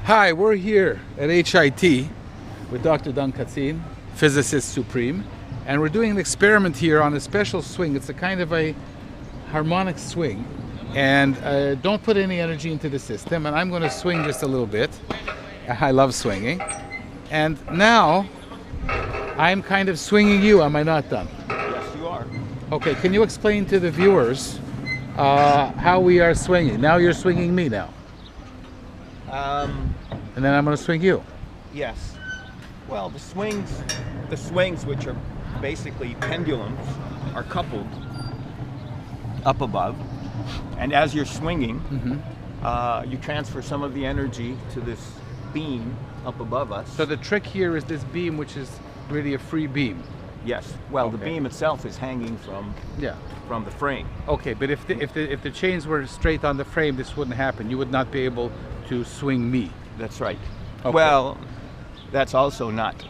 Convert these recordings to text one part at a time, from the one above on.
Hi, we're here at HIT with Dr. Dahn Katzin, physicist supreme, and we're doing an experiment here on a special swing. It's a kind of a harmonic swing, and don't put any energy into the system, and I'm going to swing just a little bit. I love swinging. And now I'm kind of swinging you, am I not, Dahn? Yes, you are. Okay, can you explain to the viewers how we are swinging? Now you're swinging me now. And then I'm going to swing you. Yes. Well, the swings, which are basically pendulums, are coupled up above. And as you're swinging, you transfer some of the energy to this beam up above us. So the trick here is this beam, which is really a free beam. Yes. Well, okay. The beam itself is hanging from the frame. Okay, but if the chains were straight on the frame, this wouldn't happen. You would not be able to swing me. That's right. Okay. Well, that's also not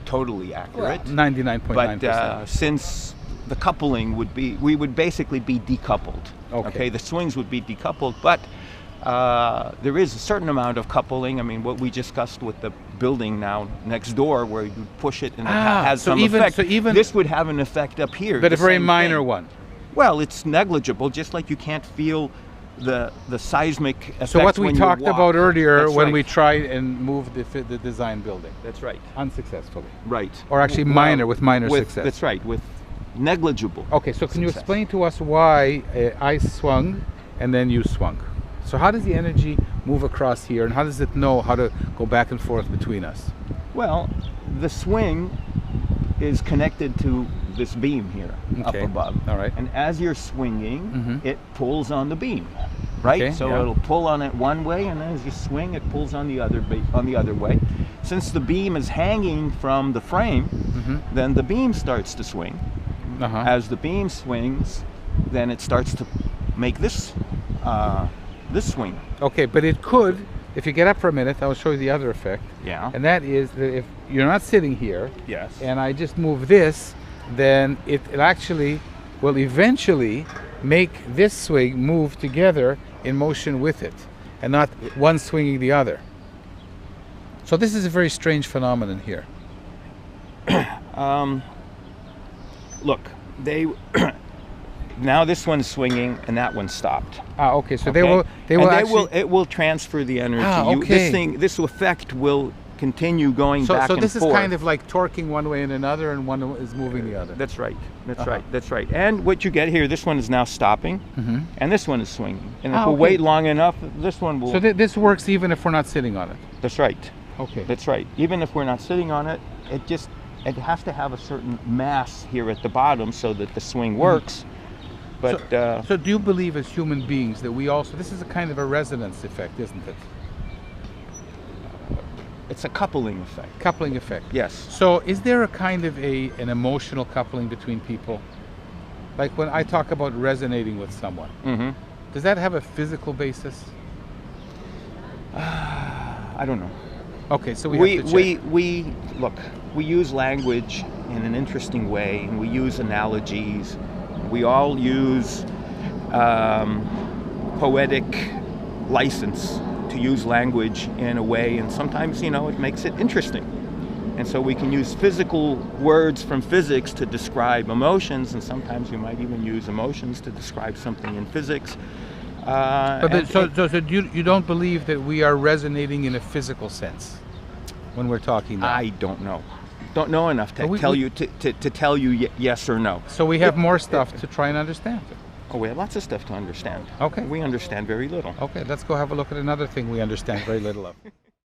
totally accurate. 99.9%. But since the coupling would be, we would basically be decoupled. Okay. The swings would be decoupled, but there is a certain amount of coupling. I mean, what we discussed with the building now next door, where you push it and it has some effect. So even this would have an effect up here. But a very minor one. Well, it's negligible, just like you can't feel the seismic effects. So what we talked about earlier when we tried and moved the design building. That's right. Unsuccessfully. Right. Or actually minor, with minor success. That's right, with negligible. Okay, so can you explain to us why I swung and then you swung? So how does the energy move across here, and how does it know how to go back and forth between us? Well, the swing is connected to this beam here up above. All right. And as you're swinging, it pulls on the beam, right? Okay, so it'll pull on it one way, and as you swing, it pulls on the other way. Since the beam is hanging from the frame, then the beam starts to swing. As the beam swings, then it starts to make this swing. Okay, but it could, if you get up for a minute, I'll show you the other effect. Yeah. And that is that if you're not sitting here, yes, and I just move this, then it actually will eventually make this swing move together in motion with it, and not one swinging the other. So this is a very strange phenomenon here. Look, now this one's swinging and that one stopped. Okay. So okay? it will transfer the energy. This effect will continue going back and forth. So this is kind of like torquing one way and another, and one is moving the other. That's right. That's right. And what you get here, this one is now stopping, and this one is swinging. And if we wait long enough, this one will. So this works even if we're not sitting on it. That's right. Okay. That's right. Even if we're not sitting on it, it has to have a certain mass here at the bottom so that the swing works. But so do you believe as human beings that we also, this is a kind of a resonance effect, isn't it? It's a coupling effect. Coupling effect. Yes. So is there a kind of an emotional coupling between people? Like when I talk about resonating with someone, does that have a physical basis? I don't know. Okay, so we have to check. We use language in an interesting way, and we use analogies. We all use poetic license to use language in a way, and sometimes, it makes it interesting. And so we can use physical words from physics to describe emotions, and sometimes you might even use emotions to describe something in physics. So you don't believe that we are resonating in a physical sense when we're talking now? I don't know. Don't know enough to tell you to tell you yes or no. So we have more stuff to try and understand. Oh, we have lots of stuff to understand. Okay. We understand very little. Okay, let's go have a look at another thing we understand very little of.